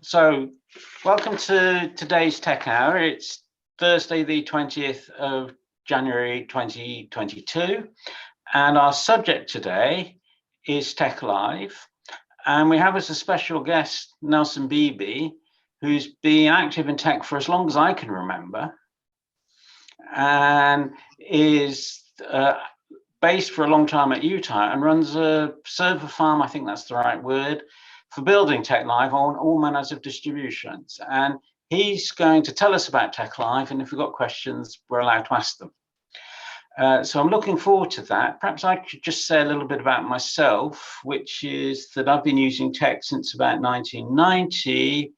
So, welcome to today's Tech Hour. It's Thursday, the 20th of January 2022, and our subject today is Tech Live. And we have as a special guest Nelson Beebe, who's been active in tech for as long as I can remember, and is based for a long time at Utah and runs a server farm, I think that's the right word, for building Tech Live on all manners of distributions. And he's going to tell us about Tech Live, and if we've got questions, we're allowed to ask them. So I'm looking forward to that. Perhaps I could just say a little bit about myself, which is that I've been using tech since about 1990.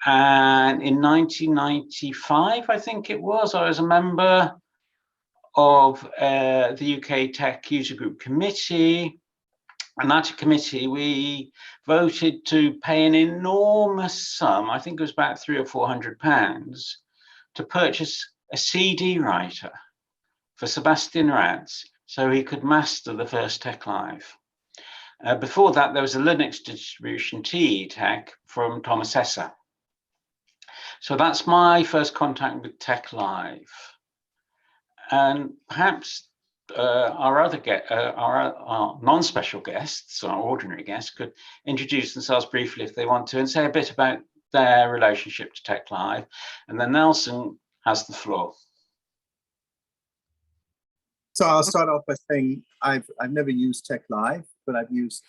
And in 1995, I think it was, I was a member of the UK Tech User Group Committee. And that committee, we voted to pay an enormous sum, I think it was about £300 or £400, to purchase a CD writer for Sebastian Ratz so he could master the first Tech Live. Before that, there was a Linux distribution, TeX, from Thomas Esser. So that's my first contact with Tech Live. And perhaps our non-special guests, our ordinary guests, could introduce themselves briefly if they want to and say a bit about their relationship to Tech Live. And then Nelson has the floor. So I'll start off by saying I've never used Tech Live, but I've used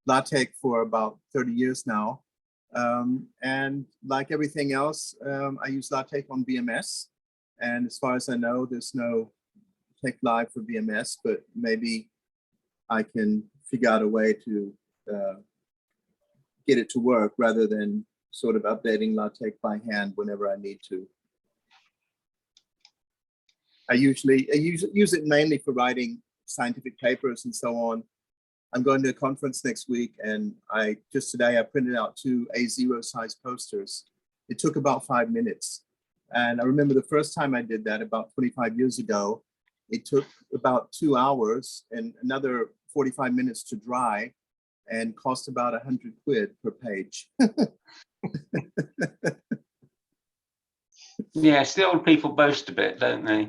LaTeX for about 30 years now. And like everything else, I use LaTeX on BMS. And as far as I know, there's no Tech Live for BMS, but maybe I can figure out a way to get it to work rather than sort of updating LaTeX by hand whenever I need to. I use it mainly for writing scientific papers and so on. I'm going to a conference next week, and just today I printed out 2 A0 size posters. It took about 5 minutes. And I remember the first time I did that about 25 years ago, it took about 2 hours and another 45 minutes to dry and cost about 100 quid per page. Yes, the old people boast a bit, don't they?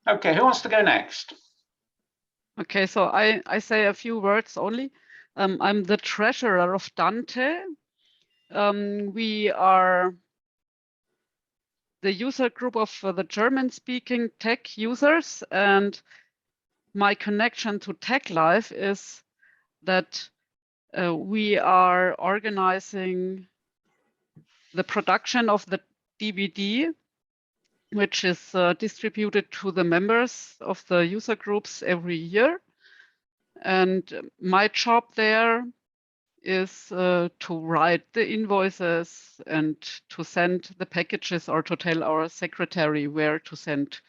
Okay, who wants to go next? Okay, so I say a few words only. I'm the treasurer of Dante. We are the user group of the German-speaking tech users, and my connection to Tech Live is that we are organizing the production of the DVD, which is distributed to the members of the user groups every year. And my job there is to write the invoices and to send the packages, or to tell our secretary where to send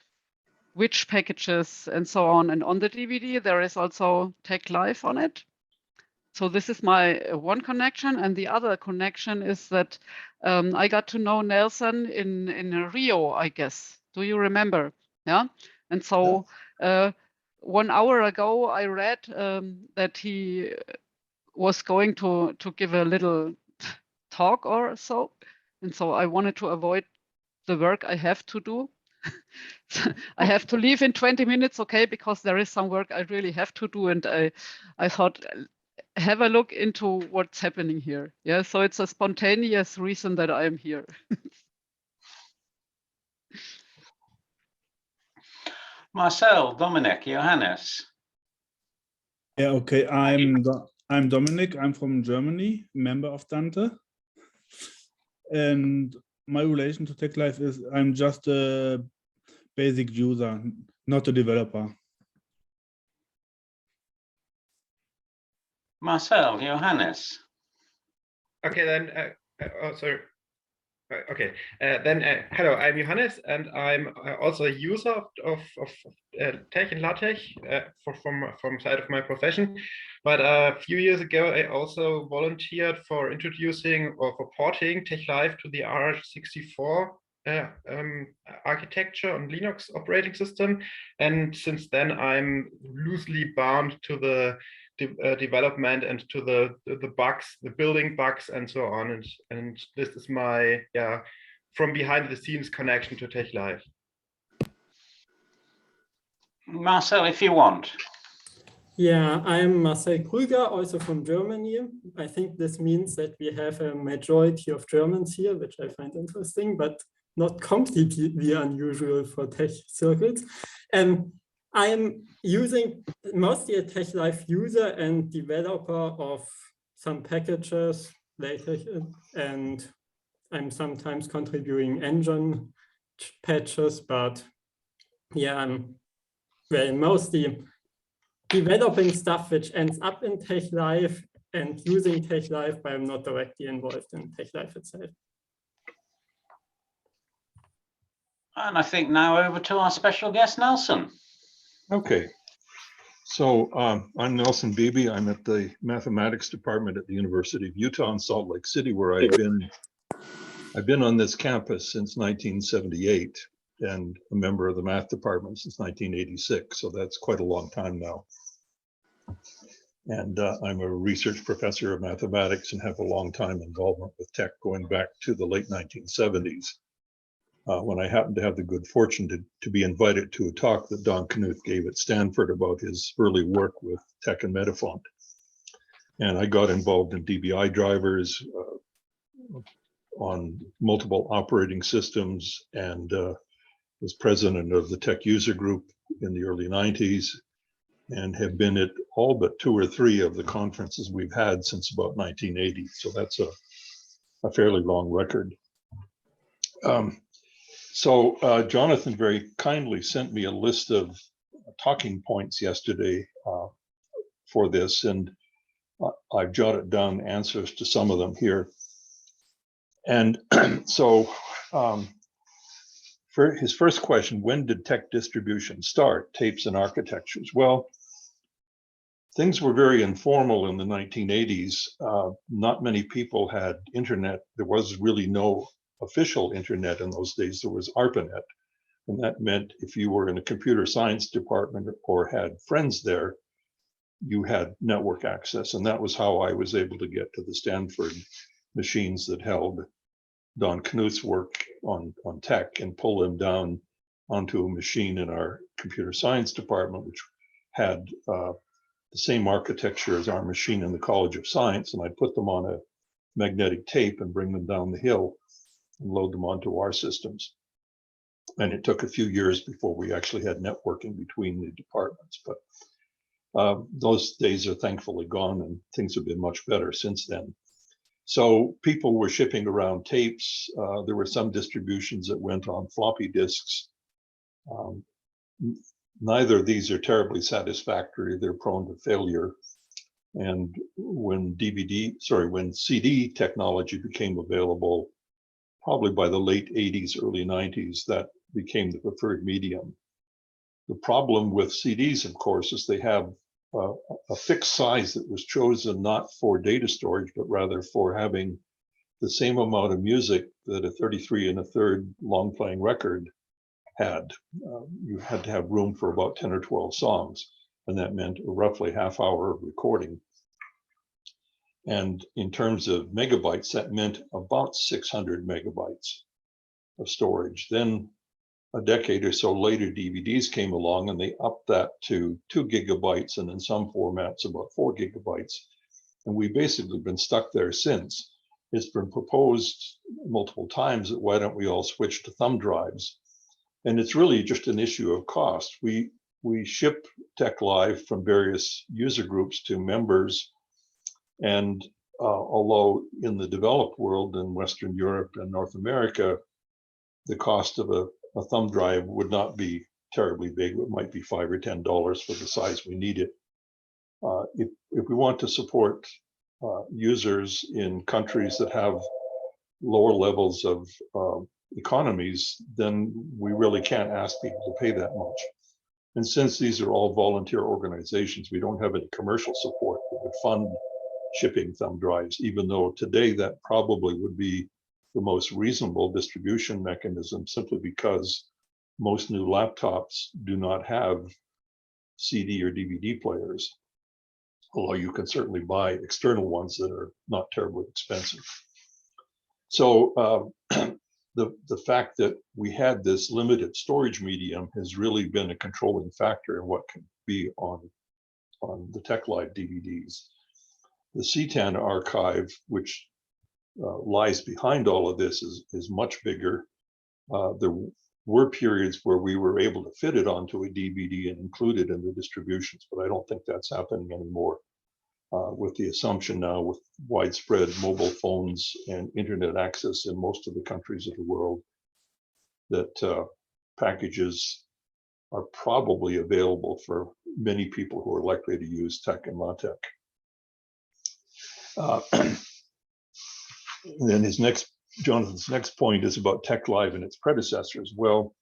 which packages and so on. And on the DVD, there is also Tech Live on it. So this is my one connection. And the other connection is that I got to know Nelson in Rio, I guess. Do you remember? Yeah. And so 1 hour ago, I read that he was going to give a little talk or so. And so I wanted to avoid the work I have to do. I have to leave in 20 minutes, okay, because there is some work I really have to do. And I thought, have a look into what's happening here. Yeah, so it's a spontaneous reason that I'm here. Marcel, Dominic, Johannes. Yeah, okay. I'm Dominic. I'm from Germany, member of Dante. And my relation to Tech Live is I'm just a basic user, not a developer. Marcel, Johannes. Okay, then. Oh, sorry. Okay, then hello, I'm Johannes, and I'm also a user of Tech and LaTeX from side of my profession. But a few years ago, I also volunteered for introducing or for porting Tech Live to the RH64 architecture on Linux operating system. And since then, I'm loosely bound to the development and to the bugs, the building bugs, and so on. And this is my from behind the scenes connection to TeX Live. Marcel, if you want. Yeah, I'm Marcel Krüger, also from Germany. I think this means that we have a majority of Germans here, which I find interesting, but not completely unusual for tech circles. I'm using mostly a TeX Live user and developer of some packages later, and I'm sometimes contributing engine patches, but yeah, I'm mostly developing stuff which ends up in TeX Live and using TeX Live, but I'm not directly involved in TeX Live itself. And I think now over to our special guest, Nelson. Okay, so I'm Nelson Beebe. I'm at the mathematics department at the University of Utah in Salt Lake City, where I've been on this campus since 1978 and a member of the math department since 1986. So that's quite a long time now. And I'm a research professor of mathematics and have a long time involvement with tech going back to the late 1970s. When I happened to have the good fortune to be invited to a talk that Don Knuth gave at Stanford about his early work with TeX and Metafont. And I got involved in DBI drivers on multiple operating systems and was president of the TeX user group in the early 90s and have been at all but 2 or 3 of the conferences we've had since about 1980. So that's a fairly long record. So Jonathan very kindly sent me a list of talking points yesterday for this, and I've jotted down answers to some of them here. And so for his first question, when did TeX distribution start, tapes and architectures? Well, things were very informal in the 1980s. Not many people had internet. There was really no official internet in those days. There was ARPANET, and that meant if you were in a computer science department or had friends there, you had network access, and that was how I was able to get to the Stanford machines that held Don Knuth's work on TeX and pull them down onto a machine in our computer science department, which had the same architecture as our machine in the College of Science, and I'd put them on a magnetic tape and bring them down the hill and load them onto our systems. And it took a few years before we actually had networking between the departments, but those days are thankfully gone and things have been much better since then. So people were shipping around tapes. There were some distributions that went on floppy disks. Neither of these are terribly satisfactory. They're prone to failure. And when CD technology became available, probably by the late 80s, early 90s, that became the preferred medium. The problem with CDs, of course, is they have a fixed size that was chosen not for data storage, but rather for having the same amount of music that a 33 1/3 long playing record had. You had to have room for about 10 or 12 songs, and that meant a roughly half hour of recording. And in terms of megabytes, that meant about 600 megabytes of storage. Then a decade or so later, DVDs came along and they upped that to 2 gigabytes, and in some formats about 4 gigabytes. And we've basically been stuck there since. It's been proposed multiple times that why don't we all switch to thumb drives? And it's really just an issue of cost. We ship TeX Live from various user groups to members. And although in the developed world in Western Europe and North America, the cost of a thumb drive would not be terribly big. It might be $5 or $10 for the size we need it. If we want to support users in countries that have lower levels of economies, then we really can't ask people to pay that much. And since these are all volunteer organizations, we don't have any commercial support that would fund shipping thumb drives, even though today that probably would be the most reasonable distribution mechanism, simply because most new laptops do not have CD or DVD players. although you can certainly buy external ones that are not terribly expensive. So the fact that we had this limited storage medium has really been a controlling factor in what can be on the TeX DVDs. The CTAN archive, which lies behind all of this, is much bigger. There were periods where we were able to fit it onto a DVD and include it in the distributions, but I don't think that's happening anymore. With the assumption now with widespread mobile phones and internet access in most of the countries of the world, that packages are probably available for many people who are likely to use TeX and LaTeX. Then Jonathan's next point is about TeX Live and its predecessors. Well,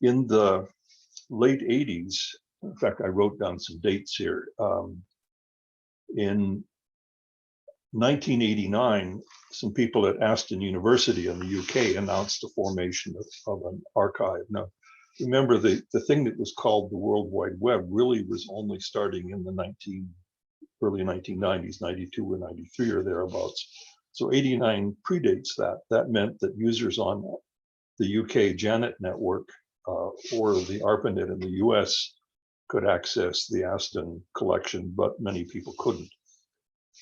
in the late 80s, in fact, I wrote down some dates here. In 1989, some people at Aston University in the UK announced the formation of an archive. Now, remember, the thing that was called the World Wide Web really was only starting in the early 1990s, 92 or 93 or thereabouts. So 89 predates that. That meant that users on the UK Janet network or the ARPANET in the US could access the Aston collection, but many people couldn't.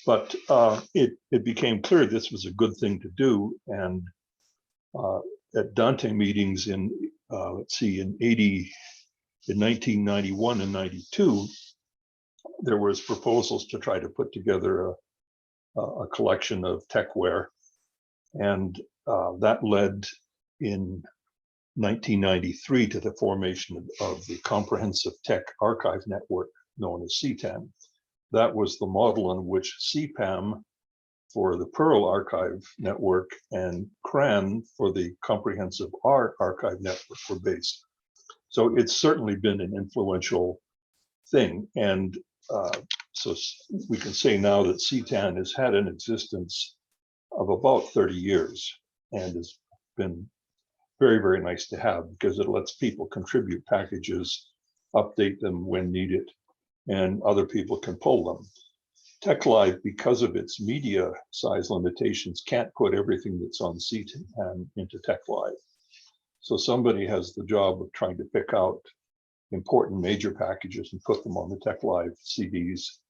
But it became clear this was a good thing to do. And at Dante meetings in, let's see, in 1991 and 92, there was proposals to try to put together a collection of TeXware. And that led in 1993 to the formation of the Comprehensive TeX Archive Network, known as CTAN. That was the model on which CPAM for the Perl Archive Network and CRAN for the Comprehensive R Archive Network were based. So it's certainly been an influential thing. And so we can say now that CTAN has had an existence of about 30 years and has been very, very nice to have because it lets people contribute packages, update them when needed, and other people can pull them. TeX Live, because of its media size limitations, can't put everything that's on CTAN into TeX Live. So somebody has the job of trying to pick out important major packages and put them on the TeX Live CDs,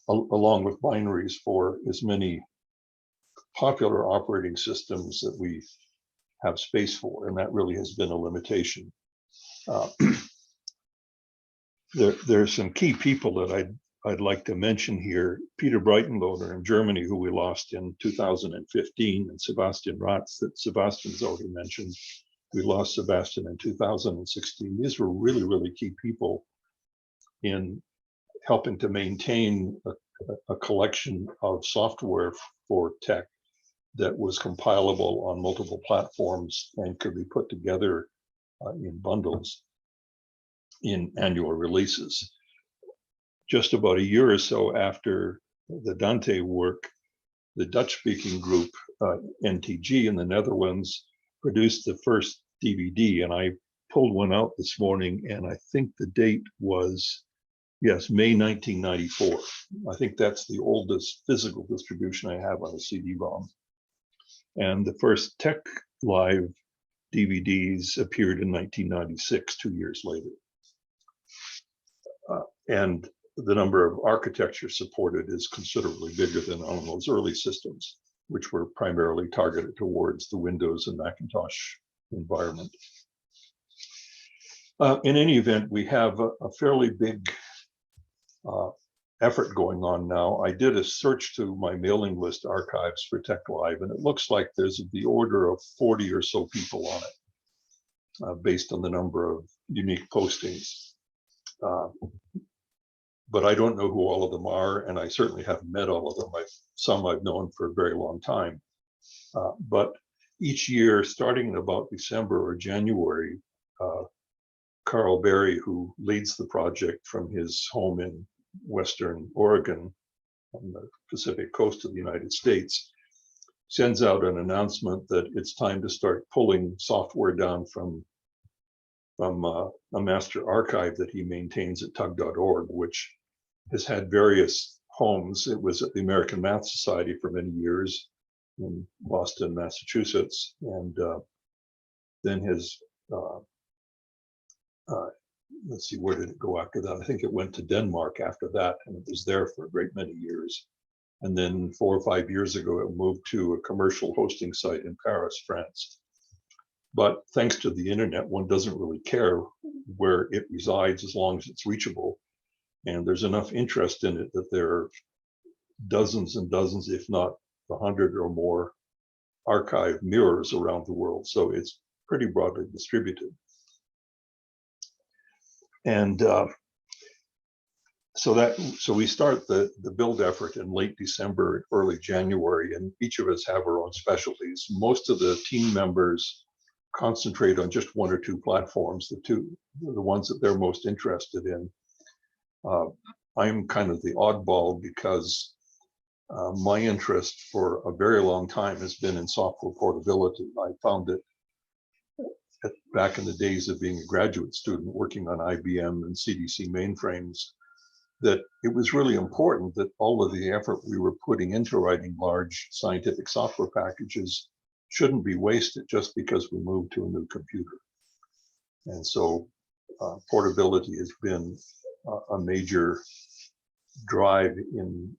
along with binaries for as many popular operating systems that we have space for, and that really has been a limitation. There's some key people that I'd like to mention here. Peter Breitenloder in Germany, who we lost in 2015, and Sebastian Ratz, that Sebastian's already mentioned. We lost Sebastian in 2016. These were really, really key people in helping to maintain a collection of software for TeX that was compilable on multiple platforms and could be put together in bundles in annual releases. Just about a year or so after the Dante work, the Dutch-speaking group, NTG in the Netherlands, produced the first DVD, and I pulled one out this morning, and I think the date was, yes, May 1994. I think that's the oldest physical distribution I have on a CD-ROM. And the first TeX Live DVDs appeared in 1996, 2 years later. And the number of architecture supported is considerably bigger than on those early systems, which were primarily targeted towards the Windows and Macintosh environment. In any event, we have a fairly big effort going on now. I did a search to my mailing list archives for TeX Live, and it looks like there's the order of 40 or so people on it, based on the number of unique postings. But I don't know who all of them are, and I certainly haven't met all of them. Some I've known for a very long time. But each year, starting in about December or January, Carl Berry, who leads the project from his home in Western Oregon on the Pacific coast of the United States, sends out an announcement that it's time to start pulling software down from a master archive that he maintains at tug.org, which has had various homes. It was at the American Math Society for many years in Boston, Massachusetts, and then has, let's see, where did it go after that? I think it went to Denmark after that, and it was there for a great many years. And then 4 or 5 years ago, it moved to a commercial hosting site in Paris, France. But thanks to the internet, one doesn't really care where it resides as long as it's reachable. And there's enough interest in it that there are dozens and dozens, if not 100 or more, archive mirrors around the world. So it's pretty broadly distributed. And so we start the build effort in late December, early January, and each of us have our own specialties. Most of the team members concentrate on just 1 or 2 platforms, the ones that they're most interested in. I'm kind of the oddball because my interest for a very long time has been in software portability. I found it back in the days of being a graduate student working on IBM and CDC mainframes, that it was really important that all of the effort we were putting into writing large scientific software packages shouldn't be wasted just because we moved to a new computer. And so portability has been a major drive in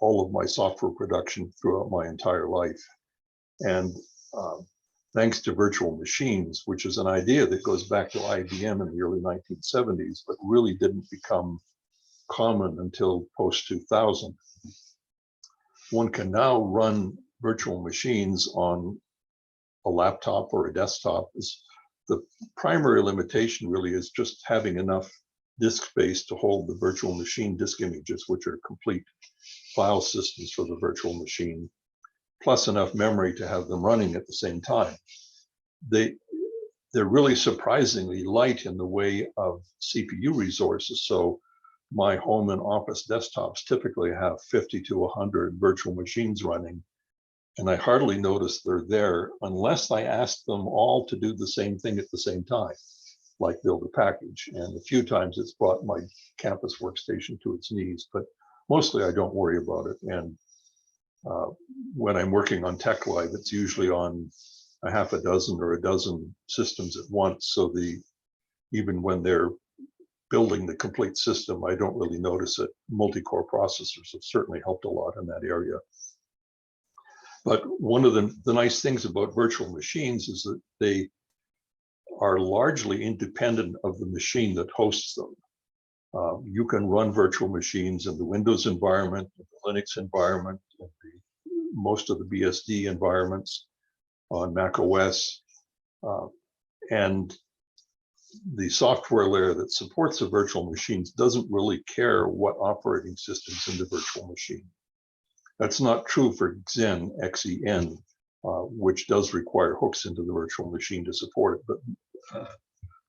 all of my software production throughout my entire life. And thanks to virtual machines, which is an idea that goes back to IBM in the early 1970s, but really didn't become common until post-2000. One can now run virtual machines on a laptop or a desktop. The primary limitation really is just having enough disk space to hold the virtual machine disk images, which are complete file systems for the virtual machine, plus enough memory to have them running at the same time. They're really surprisingly light in the way of CPU resources. So my home and office desktops typically have 50 to 100 virtual machines running, and I hardly notice they're there unless I ask them all to do the same thing at the same time, like build a package. And a few times it's brought my campus workstation to its knees, but mostly I don't worry about it. And when I'm working on TeX Live, it's usually on a half a dozen or a dozen systems at once. So even when they're building the complete system, I don't really notice it. Multi-core processors have certainly helped a lot in that area. But one of the nice things about virtual machines is that they are largely independent of the machine that hosts them. You can run virtual machines in the Windows environment, in the Linux environment, in most of the BSD environments, on Mac OS, and the software layer that supports the virtual machines doesn't really care what operating system's in the virtual machine. That's not true for Xen, XEN, which does require hooks into the virtual machine to support it, but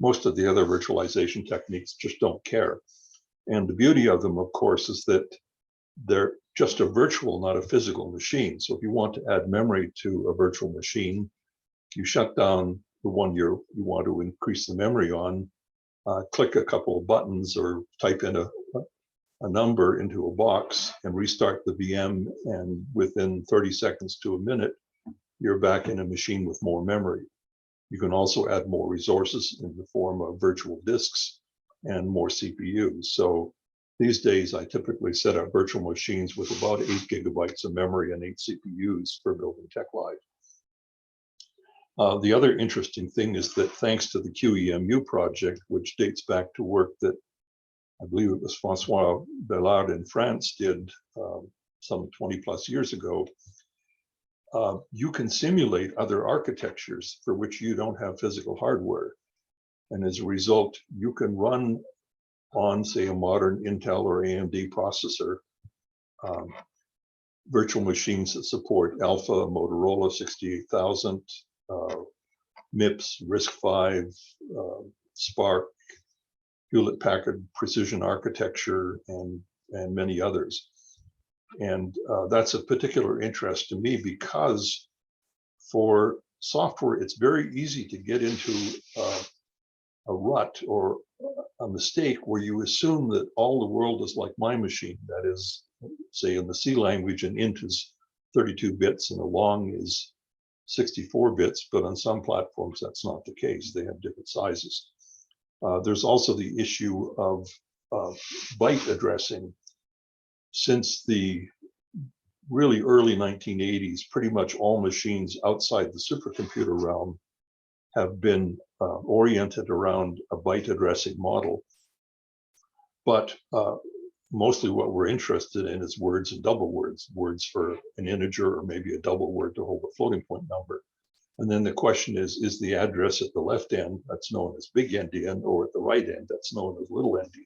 most of the other virtualization techniques just don't care. And the beauty of them, of course, is that they're just a virtual, not a physical machine. So if you want to add memory to a virtual machine, you shut down the one you want to increase the memory on, click a couple of buttons or type in a number into a box and restart the VM, and within 30 seconds to a minute, you're back in a machine with more memory. You can also add more resources in the form of virtual disks and more CPUs. So these days, I typically set up virtual machines with about 8 gigabytes of memory and 8 CPUs for building TeX Live. The other interesting thing is that thanks to the QEMU project, which dates back to work that I believe it was François Bellard in France did some 20 plus years ago, you can simulate other architectures for which you don't have physical hardware. And as a result, you can run on, say, a modern Intel or AMD processor, virtual machines that support Alpha, Motorola 68000, MIPS, RISC-V, Spark, Hewlett-Packard Precision Architecture, and many others. And that's of particular interest to me because for software, it's very easy to get into rut or a mistake where you assume that all the world is like my machine. That is, say in the C language, an int is 32 bits and a long is 64 bits, but on some platforms that's not the case. They have different sizes. There's also the issue of byte addressing. Since the really early 1980s, pretty much all machines outside the supercomputer realm have been oriented around a byte addressing model. But mostly what we're interested in is words and double words, words for an integer or maybe a double word to hold a floating point number. And then the question is the address at the left end, that's known as big endian, or at the right end, that's known as little endian.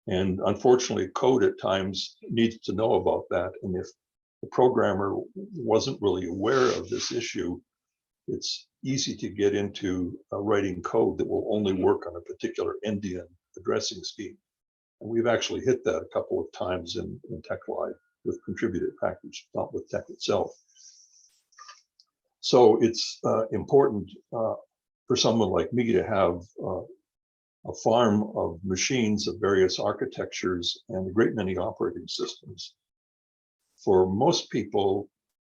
And unfortunately, code at times needs to know about that. And if the programmer wasn't really aware of this issue, it's easy to get into writing code that will only work on a particular endian addressing scheme. And we've actually hit that a couple of times in TeX Live with contributed package, not with TeX itself. So it's important for someone like me to have a farm of machines of various architectures and a great many operating systems. For most people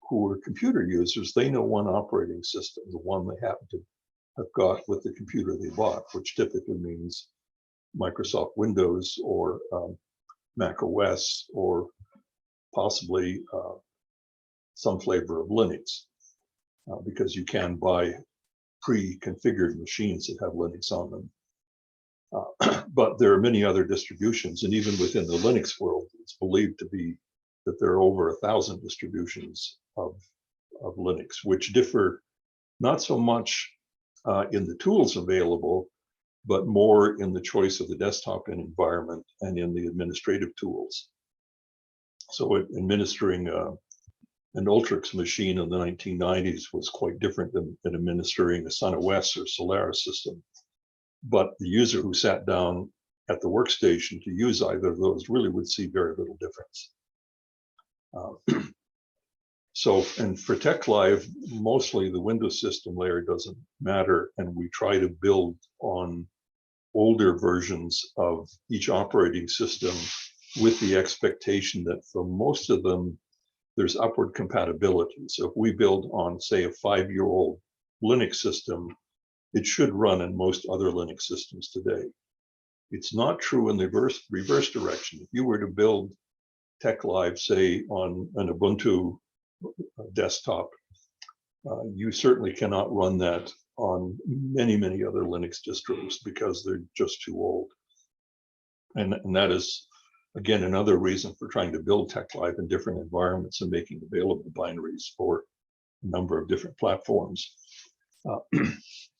who are computer users, they know one operating system, the one they happen to have got with the computer they bought, which typically means Microsoft Windows or Mac OS or possibly some flavor of Linux, because you can buy pre-configured machines that have Linux on them. But there are many other distributions, and even within the Linux world, it's believed to be that there are over 1,000 distributions of Linux, which differ not so much in the tools available, but more in the choice of the desktop environment and in the administrative tools. So administering an Ultrix machine in the 1990s was quite different than administering a Sun OS or Solaris system. But the user who sat down at the workstation to use either of those really would see very little difference. So, and for TeX Live, mostly the Windows system layer doesn't matter, and we try to build on older versions of each operating system with the expectation that for most of them, there's upward compatibility. So if we build on, say, a 5-year-old Linux system, it should run in most other Linux systems today. It's not true in the reverse direction. If you were to build TeX Live, say, on an Ubuntu desktop, you certainly cannot run that on many, many other Linux distros because they're just too old. And that is, again, another reason for trying to build TeX Live in different environments and making available binaries for a number of different platforms.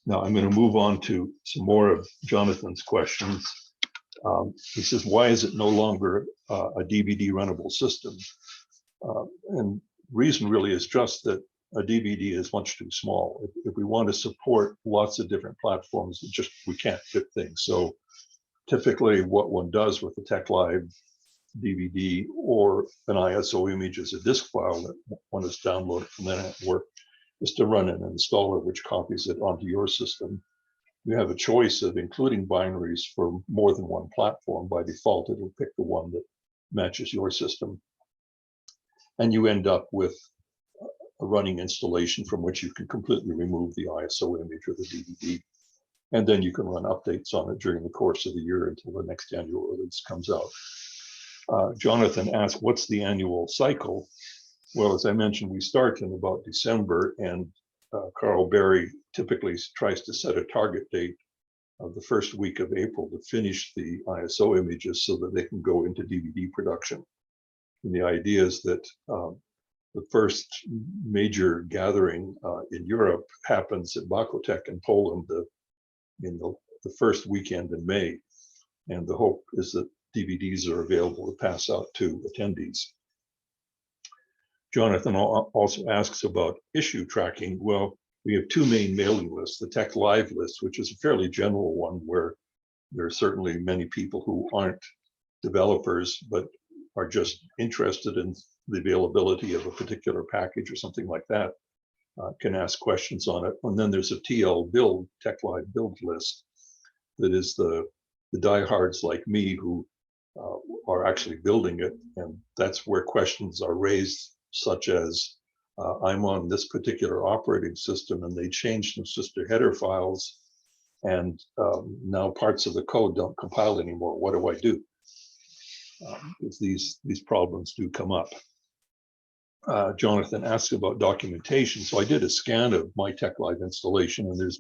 Now I'm going to move on to some more of Jonathan's questions. He says, why is it no longer a DVD runnable system? And reason really is just that a DVD is much too small. If we want to support lots of different platforms, we can't fit things. So typically what one does with the TeX Live DVD or an ISO image as a disk file that one is downloaded from the network is to run an installer which copies it onto your system. You have a choice of including binaries for more than one platform. By default, it will pick the one that matches your system. And you end up with a running installation from which you can completely remove the ISO image or the DVD. And then you can run updates on it during the course of the year until the next annual release comes out. Jonathan asked, what's the annual cycle? Well, as I mentioned, we start in about December, and Carl Berry typically tries to set a target date of the first week of April to finish the ISO images so that they can go into DVD production. And the idea is that the first major gathering in Europe happens at Bakotech in Poland in the first weekend in May. And the hope is that DVDs are available to pass out to attendees. Jonathan also asks about issue tracking. Well, we have two main mailing lists, the TeX Live list, which is a fairly general one where there are certainly many people who aren't developers, but are just interested in the availability of a particular package or something like that, can ask questions on it. And then there's a TL build, TeX Live build list, that is the diehards like me who are actually building it. And that's where questions are raised, such as I'm on this particular operating system and they changed some sister header files. And now parts of the code don't compile anymore. What do I do? Because these problems do come up. Jonathan asked about documentation. So I did a scan of my TeX installation, and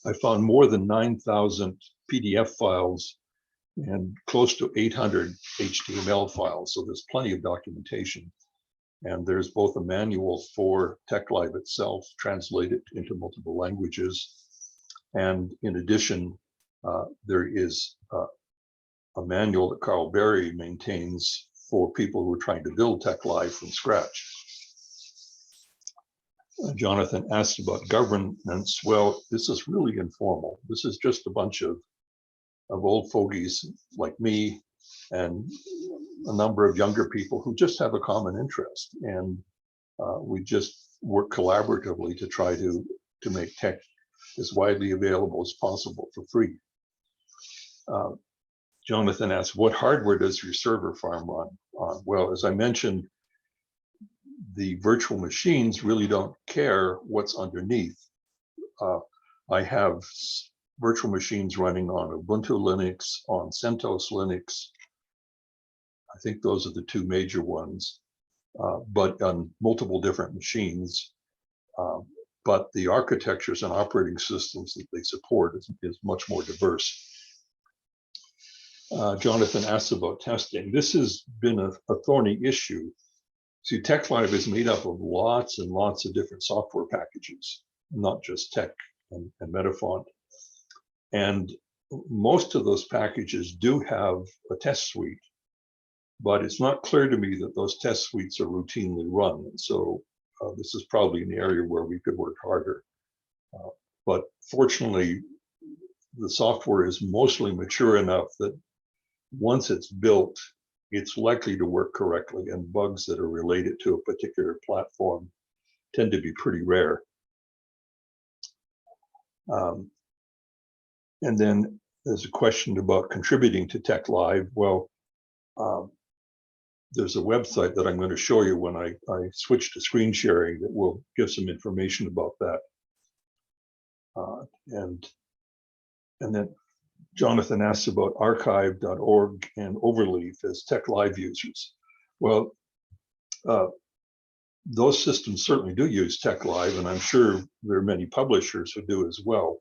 I found more than 9,000 PDF files and close to 800 HTML files. So there's plenty of documentation. And there's both a manual for TeX itself, translated into multiple languages. And in addition, there is a manual that Carl Berry maintains for people who are trying to build TeX from scratch. Jonathan asked about governance. Well, this is really informal. This is just a bunch of old fogies like me and a number of younger people who just have a common interest. And we just work collaboratively to try to make TeX as widely available as possible for free. Jonathan asked, what hardware does your server farm run on? Well, as I mentioned, the virtual machines really don't care what's underneath. I have virtual machines running on Ubuntu Linux, on CentOS Linux. I think those are the two major ones, but on multiple different machines. But the architectures and operating systems that they support is much more diverse. Jonathan asked about testing. This has been a thorny issue. See, TeX is made up of lots and lots of different software packages, not just TeX and Metafont. And most of those packages do have a test suite, but it's not clear to me that those test suites are routinely run. And so this is probably an area where we could work harder. But fortunately, the software is mostly mature enough that once it's built, it's likely to work correctly, and bugs that are related to a particular platform tend to be pretty rare. And then there's a question about contributing to TeX Live. Well, there's a website that I'm going to show you when I switch to screen sharing that will give some information about that. And then Jonathan asks about archive.org and Overleaf as TeX Live users. Well, those systems certainly do use TeX Live, and I'm sure there are many publishers who do as well.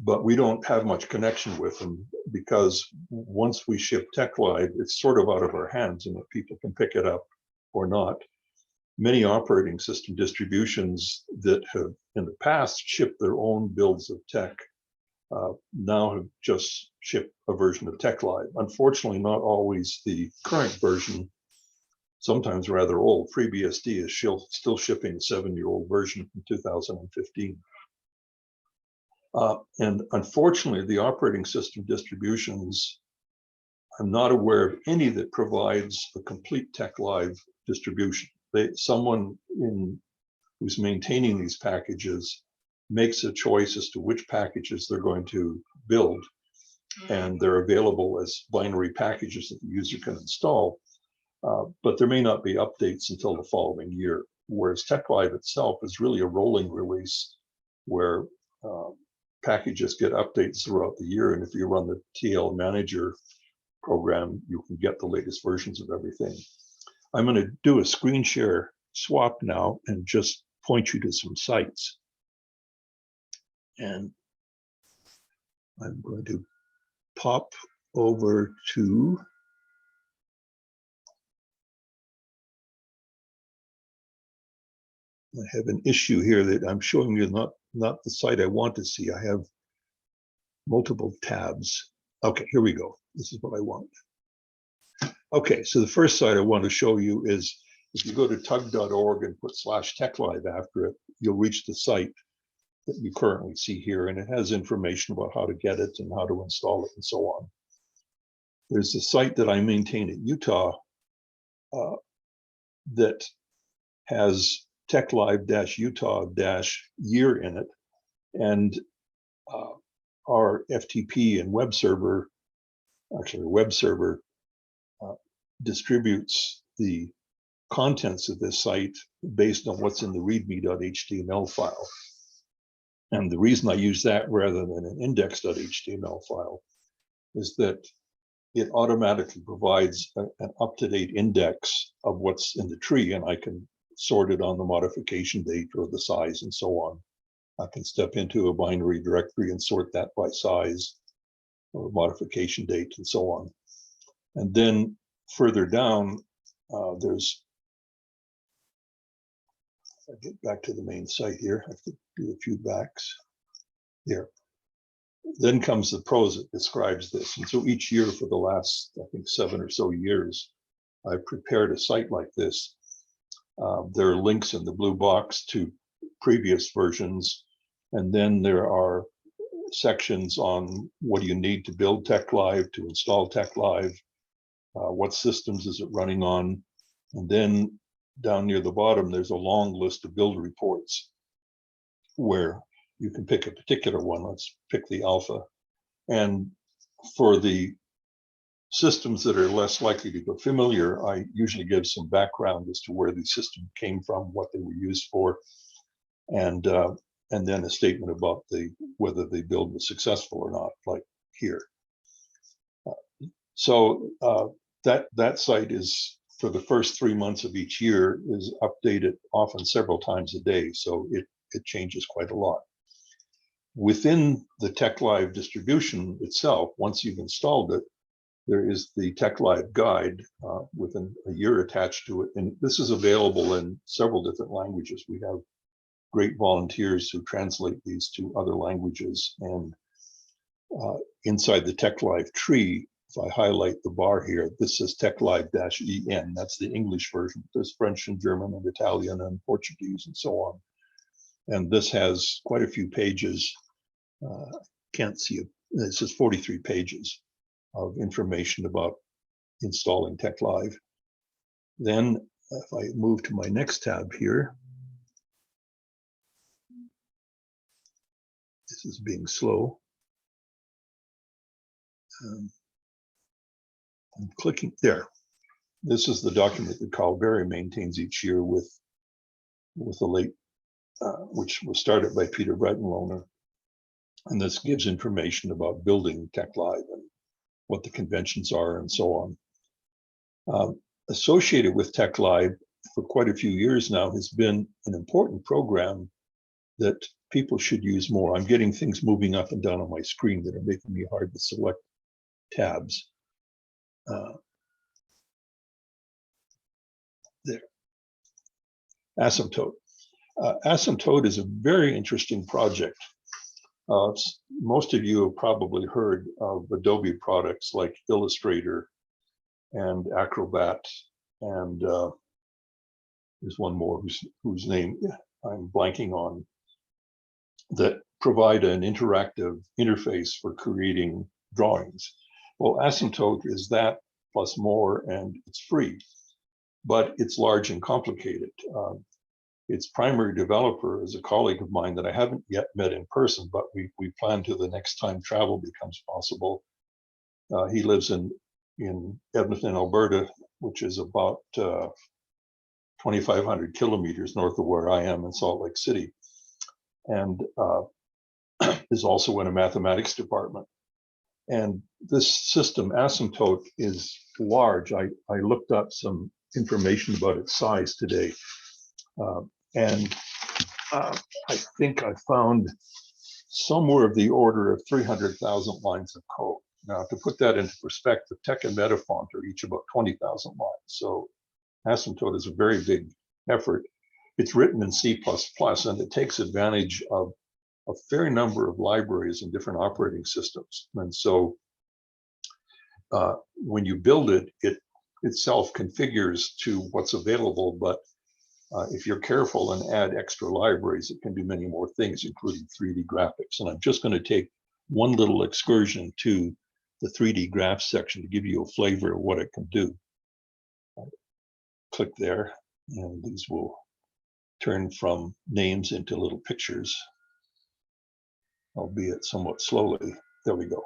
But we don't have much connection with them because once we ship TeX Live, it's sort of out of our hands and that people can pick it up or not. Many operating system distributions that have in the past shipped their own builds of TeX now have just shipped a version of TeX Live. Unfortunately, not always the current version, sometimes rather old. FreeBSD is still shipping a 7-year-old version from 2015. And unfortunately, the operating system distributions, I'm not aware of any that provides a complete TeX Live distribution. Someone who's maintaining these packages makes a choice as to which packages they're going to build, and they're available as binary packages that the user can install, but there may not be updates until the following year, whereas TeX Live itself is really a rolling release where packages get updates throughout the year, and if you run the TL Manager program, you can get the latest versions of everything. I'm going to do a screen share swap now and just point you to some sites. And I'm going to pop over to I have an issue here that I'm showing you not the site I want to see. I have multiple tabs. Okay, here we go. This is what I want. Okay, so the first site I want to show you is if you go to tug.org and put /TeXLive after it, you'll reach the site that you currently see here, and it has information about how to get it and how to install it and so on. There's a site that I maintain at Utah that has TeXLive-Utah-year in it, and our FTP and web server, actually web server, distributes the contents of this site based on what's in the readme.html file. And the reason I use that rather than an index.html file is that it automatically provides an up-to-date index of what's in the tree, and I can sort it on the modification date or the size and so on. I can step into a binary directory and sort that by size or modification date and so on. And then further down, there's, I'll get back to the main site here. I have to do a few backs here. Then comes the prose that describes this. And so each year for the last, I think, 7 or so years, I've prepared a site like this. There are links in the blue box to previous versions. And then there are sections on what do you need to build TeX Live, to install TeX Live, what systems is it running on. And then down near the bottom, there's a long list of build reports where you can pick a particular one. Let's pick the alpha. And for the systems that are less likely to go familiar, I usually give some background as to where the system came from, what they were used for, and then a statement about whether the build was successful or not, like here. So that site is, for the first 3 months of each year, is updated often several times a day. So it changes quite a lot. Within the TeX Live distribution itself, once you've installed it, there is the TeX Live guide with a year attached to it. And this is available in several different languages. We have great volunteers who translate these to other languages. And inside the TeX Live tree, if I highlight the bar here, this says TeX Live-EN. That's the English version. There's French and German and Italian and Portuguese and so on. And this has quite a few pages. Can't see it. This is 43 pages of information about installing TeX Live. Then if I move to my next tab here, this is being slow. I'm clicking there. This is the document that Calvary maintains each year with the late, which was started by Peter Breitenlohner. And this gives information about building TeX Live and what the conventions are and so on. Associated with TeX Live for quite a few years now has been an important program that people should use more. I'm getting things moving up and down on my screen that are making me hard to select tabs. There. Asymptote. Asymptote is a very interesting project. Most of you have probably heard of Adobe products like Illustrator and Acrobat, and there's one more whose name I'm blanking on, that provide an interactive interface for creating drawings. Well, Asymptote is that plus more, and it's free, but it's large and complicated. Its primary developer is a colleague of mine that I haven't yet met in person, but we plan to the next time travel becomes possible. He lives in Edmonton, Alberta, which is about 2,500 kilometers north of where I am in Salt Lake City, and is also in a mathematics department. And this system, Asymptote, is large. I looked up some information about its size today. And I think I found somewhere of the order of 300,000 lines of code. Now, to put that into perspective, TeX and Metafont are each about 20,000 lines. So Asymptote is a very big effort. It's written in C++, and it takes advantage of a fair number of libraries and different operating systems. And so when you build it, it itself configures to what's available, but if you're careful and add extra libraries, it can do many more things, including 3D graphics. And I'm just going to take one little excursion to the 3D graph section to give you a flavor of what it can do. Click there, and these will turn from names into little pictures. albeit somewhat slowly. There we go.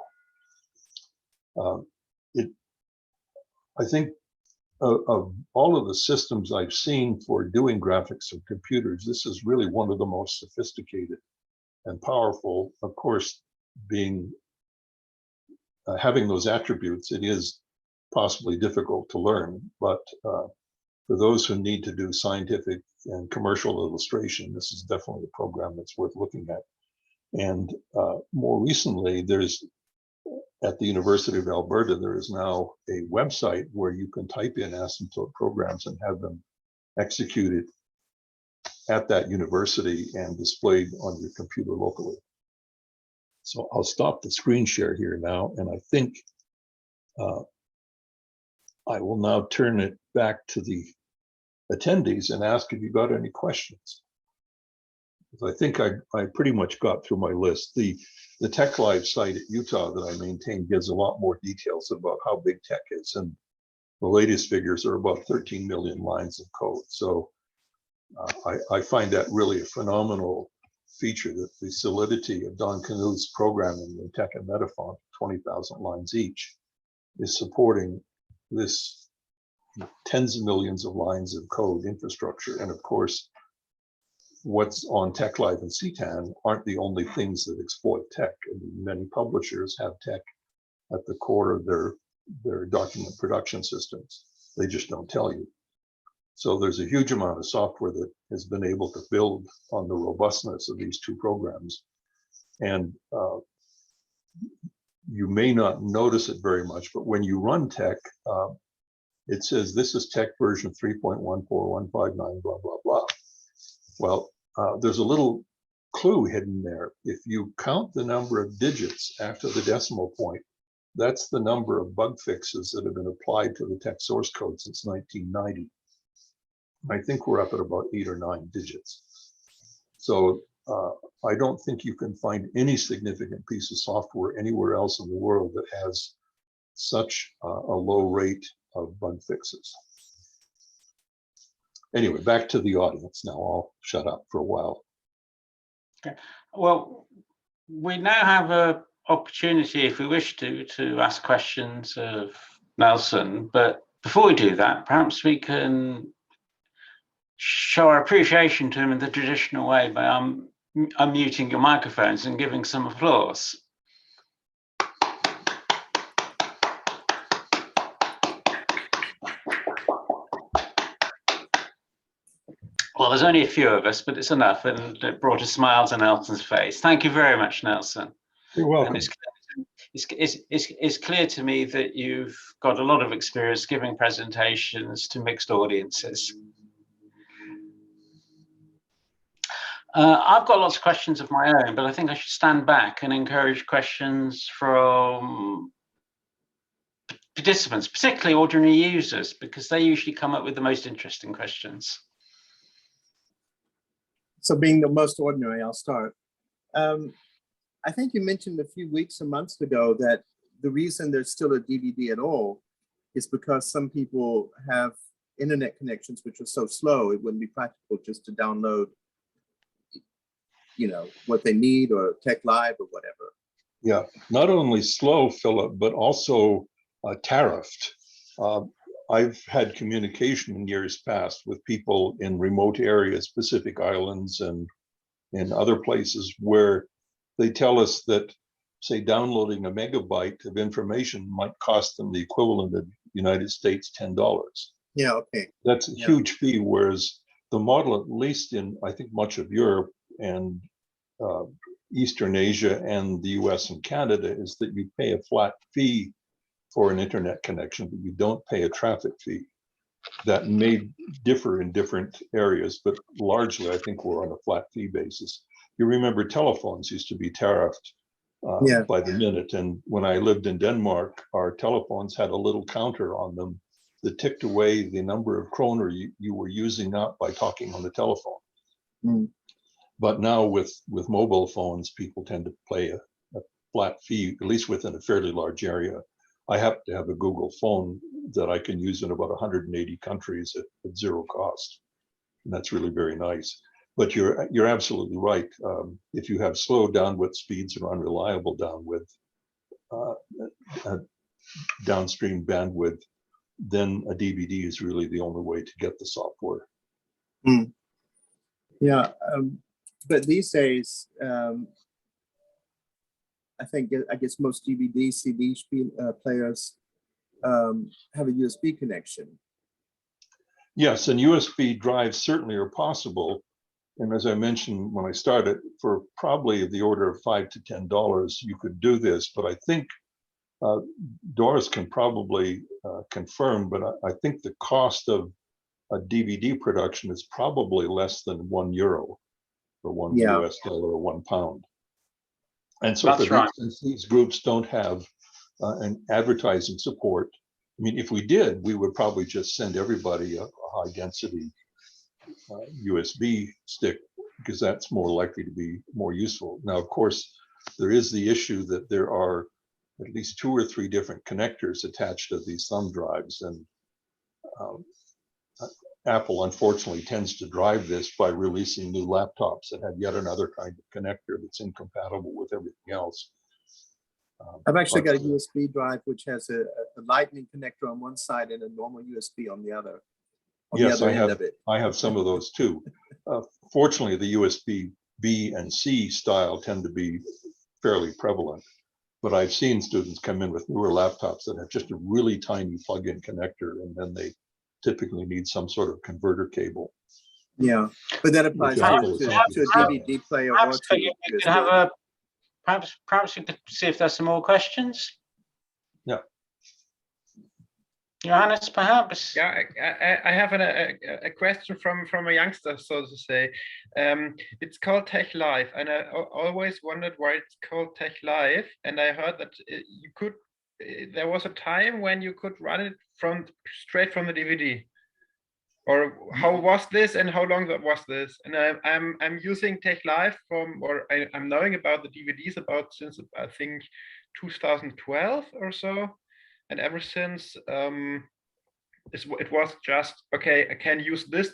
I think of all of the systems I've seen for doing graphics of computers, this is really one of the most sophisticated and powerful. Of course, being having those attributes, it is possibly difficult to learn, but for those who need to do scientific and commercial illustration, this is definitely a program that's worth looking at. And more recently, there's at the University of Alberta, there is now a website where you can type in Asymptote programs and have them executed at that university and displayed on your computer locally. So I'll stop the screen share here now, and I think I will now turn it back to the attendees and ask if you got any questions. I think I pretty much got through my list. The TeX Live site at Utah that I maintain gives a lot more details about how big TeX is, and the latest figures are about 13 million lines of code. So I find that really a phenomenal feature, that the solidity of Don Knuth's programming in TeX and Metafont, 20,000 lines each, is supporting this tens of millions of lines of code infrastructure. And of course, what's on TeX Live and CTAN aren't the only things that exploit TeX. I mean, many publishers have TeX at the core of their document production systems. They just don't tell you. So there's a huge amount of software that has been able to build on the robustness of these two programs. And you may not notice it very much, but when you run TeX, it says this is TeX version 3.14159, blah, blah, blah. Well, there's a little clue hidden there. If you count the number of digits after the decimal point, that's the number of bug fixes that have been applied to the TeX source code since 1990. I think we're up at about 8 or 9 digits. So I don't think you can find any significant piece of software anywhere else in the world that has such a low rate of bug fixes. Anyway, back to the audience now. I'll shut up for a while. Okay. Well, we now have an opportunity, if we wish to ask questions of Nelson. But before we do that, perhaps we can show our appreciation to him in the traditional way by unmuting your microphones and giving some applause. Well, there's only a few of us, but it's enough, and it brought a smile to Nelson's face. Thank you very much, Nelson. You're welcome. And it's clear to me that you've got a lot of experience giving presentations to mixed audiences. I've got lots of questions of my own, but I think I should stand back and encourage questions from participants, particularly ordinary users, because they usually come up with the most interesting questions. So being the most ordinary, I'll start. I think you mentioned a few weeks or months ago that the reason there's still a DVD at all is because some people have internet connections which are so slow it wouldn't be practical just to download, you know, what they need, or TeX Live or whatever. Yeah, not only slow, Philip, but also tariffed. I've had communication in years past with people in remote areas, Pacific Islands and in other places, where they tell us that, say, downloading a megabyte of information might cost them the equivalent of United States $10. Yeah, okay. That's a huge fee, whereas the model, at least in, I think, much of Europe and Eastern Asia and the US and Canada, is that you pay a flat fee for an internet connection, but you don't pay a traffic fee. That may differ in different areas, but largely I think we're on a flat fee basis. You remember telephones used to be tariffed by the minute, and when I lived in Denmark, our telephones had a little counter on them that ticked away the number of kroner you were using up by talking on the telephone. Mm. But now with mobile phones, people tend to pay a flat fee, at least within a fairly large area. I happen to have a Google phone that I can use in about 180 countries at zero cost. And that's really very nice. But you're absolutely right. If you have slow downwidth speeds or unreliable downstream bandwidth, then a DVD is really the only way to get the software. Yeah, but these days, I guess most DVD, CD players have a USB connection. Yes, and USB drives certainly are possible. And as I mentioned when I started, for probably the order of $5 to $10, you could do this. But I think Doris can probably confirm, but I think the cost of a DVD production is probably less than €1 or $1 US or £1. And so since these groups don't have an advertising support, I mean, if we did, we would probably just send everybody a high density USB stick, because that's more likely to be more useful. Now, of course, there is the issue that there are at least 2 or 3 different connectors attached to these thumb drives, and Apple unfortunately tends to drive this by releasing new laptops that have yet another kind of connector that's incompatible with everything else. I've actually got a USB drive which has a lightning connector on one side and a normal USB on the other. Yes, I have some of those too. Fortunately, the USB B and C style tend to be fairly prevalent, but I've seen students come in with newer laptops that have just a really tiny plug-in connector, and then they typically need some sort of converter cable. Yeah, but that applies to a DVD player or to USB. Perhaps we could see if there's some more questions. Yeah. Johannes, perhaps? Yeah, I have a question from a youngster, so to say. It's called TeX Live, and I always wondered why it's called TeX Live. And I heard that there was a time when you could run it straight from the DVD. Or how was this, and how long was this? And I'm using TeX Live I'm knowing about the DVDs since I think 2012 or so. And ever since, it was just, okay, I can use this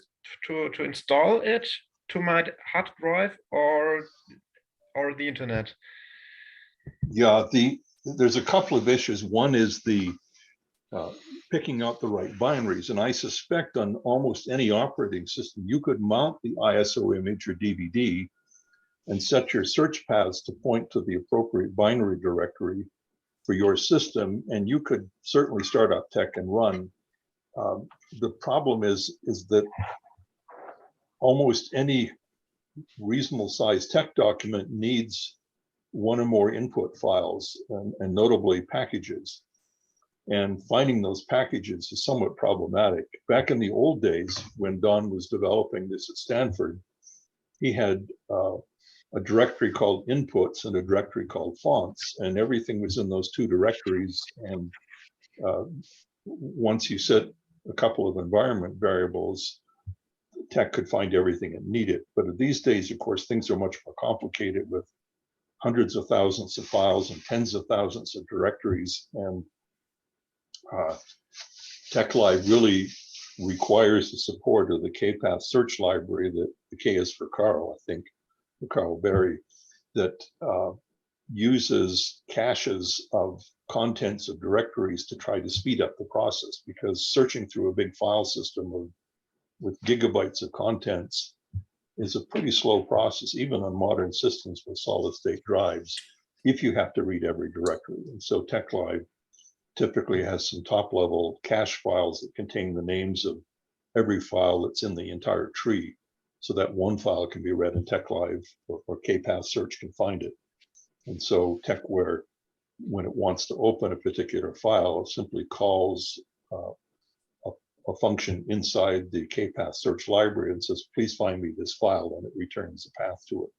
to install it to my hard drive or the internet. Yeah, there's a couple of issues. One is the picking out the right binaries. And I suspect on almost any operating system, you could mount the ISO image or DVD and set your search paths to point to the appropriate binary directory for your system, and you could certainly start up TeX and run. The problem is that almost any reasonable sized TeX document needs one or more input files, and notably packages. And finding those packages is somewhat problematic. Back in the old days, when Don was developing this at Stanford, he had a directory called inputs and a directory called fonts, and everything was in those 2 directories. And once you set a couple of environment variables, TeX could find everything it needed. But these days, of course, things are much more complicated with hundreds of thousands of files and tens of thousands of directories. And TeX Live really requires the support of the KPath search library, that the K is for Carl, I think, for Carl Berry, that uses caches of contents of directories to try to speed up the process, because searching through a big file system with gigabytes of contents is a pretty slow process, even on modern systems with solid state drives, if you have to read every directory. And so TeX Live typically has some top level cache files that contain the names of every file that's in the entire tree, so that one file can be read in TeX Live, or KPath search can find it. And so TeXware, when it wants to open a particular file, simply calls a function inside the KPath search library and says, please find me this file, and it returns a path to it.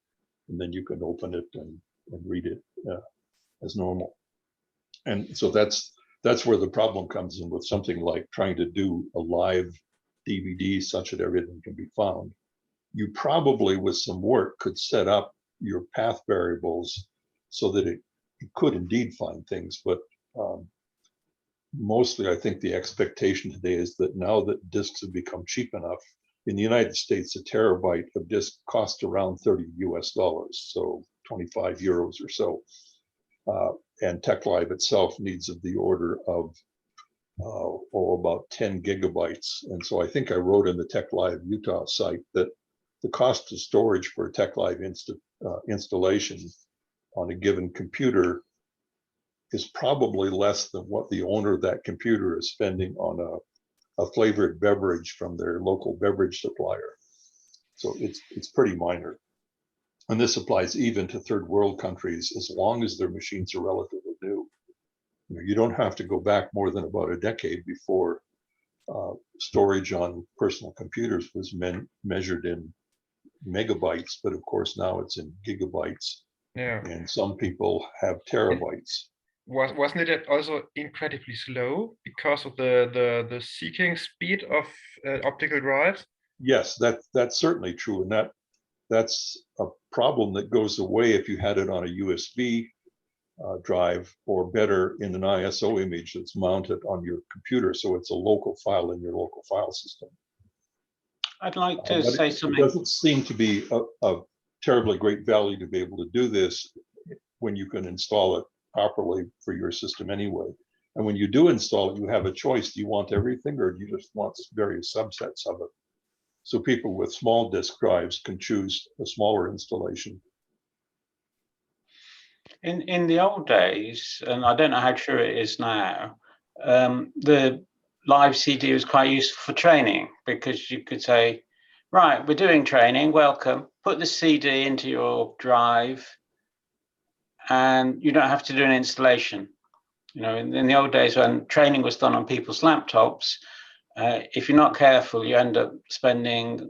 And then you can open it and read it as normal. And so that's where the problem comes in with something like trying to do a live DVD such that everything can be found. You probably, with some work, could set up your path variables so that it could indeed find things. But mostly, I think the expectation today is that now that disks have become cheap enough, In the United States, a terabyte of disk costs around $30 US, so 25 euros or so. And TeX itself needs of the order of about 10 gigabytes. And so I think I wrote in the TeX Utah site that the cost of storage for a TeX installation on a given computer is probably less than what the owner of that computer is spending on a flavored beverage from their local beverage supplier. So it's pretty minor. And this applies even to third world countries as long as their machines are relatively new. You don't have to go back more than about a decade before storage on personal computers was measured in megabytes, but of course now it's in gigabytes. Yeah. And some people have terabytes. Wasn't it also incredibly slow because of the seeking speed of optical drives? Yes, that's certainly true, and that's a problem that goes away if you had it on a USB drive, or better, in an ISO image that's mounted on your computer, so it's a local file in your local file system. I'd like to say something. It doesn't seem to be of terribly great value to be able to do this when you can install it properly for your system anyway. And when you do install it, you have a choice. Do you want everything, or do you just want various subsets of it? So people with small disk drives can choose a smaller installation. In the old days, and I don't know how true it is now, the live CD was quite useful for training, because you could say, right, we're doing training, welcome, put the CD into your drive, and you don't have to do an installation. You know, in the old days when training was done on people's laptops, if you're not careful, you end up spending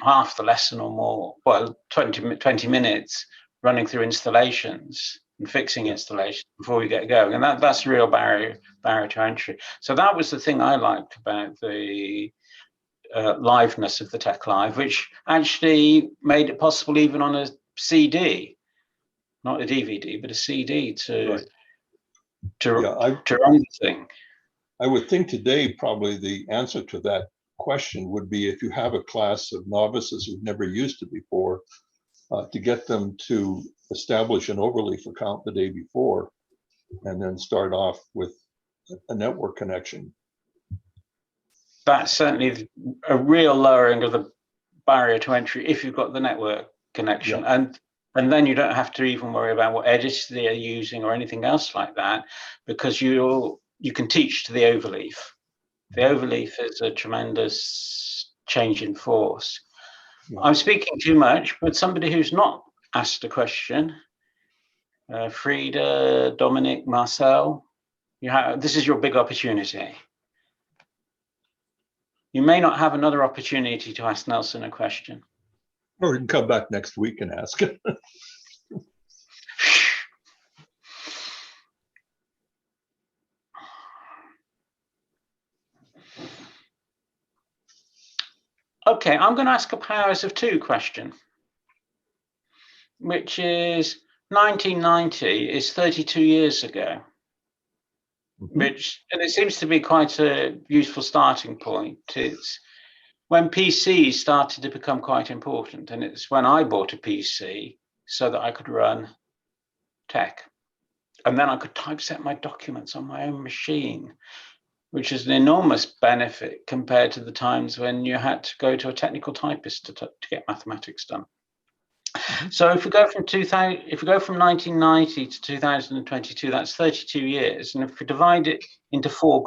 half the lesson or more, well, 20 minutes running through installations and fixing installations before we get going. And that's a real barrier to entry. So that was the thing I liked about the liveness of the TeX Live, which actually made it possible even on a CD, not a DVD, but a CD to run the thing. I would think today probably the answer to that question would be, if you have a class of novices who've never used it before, to get them to establish an overleaf account the day before, and then start off with a network connection. That's certainly a real lowering of the barrier to entry if you've got the network connection. Yeah. And then you don't have to even worry about what editors they're using or anything else like that, because you can teach to the overleaf. The overleaf is a tremendous change in force. Yeah. I'm speaking too much, but somebody who's not asked a question, Frida, Dominic, Marcel, this is your big opportunity. You may not have another opportunity to ask Nelson a question. Or you can come back next week and ask it. Okay, I'm going to ask a powers of two question, which is 1990 is 32 years ago, and it seems to be quite a useful starting point. It's when PCs started to become quite important, and it's when I bought a PC so that I could run TeX, and then I could typeset my documents on my own machine, which is an enormous benefit compared to the times when you had to go to a technical typist to get mathematics done. So if we go from 1990 to 2022, that's 32 years. And if we divide it into four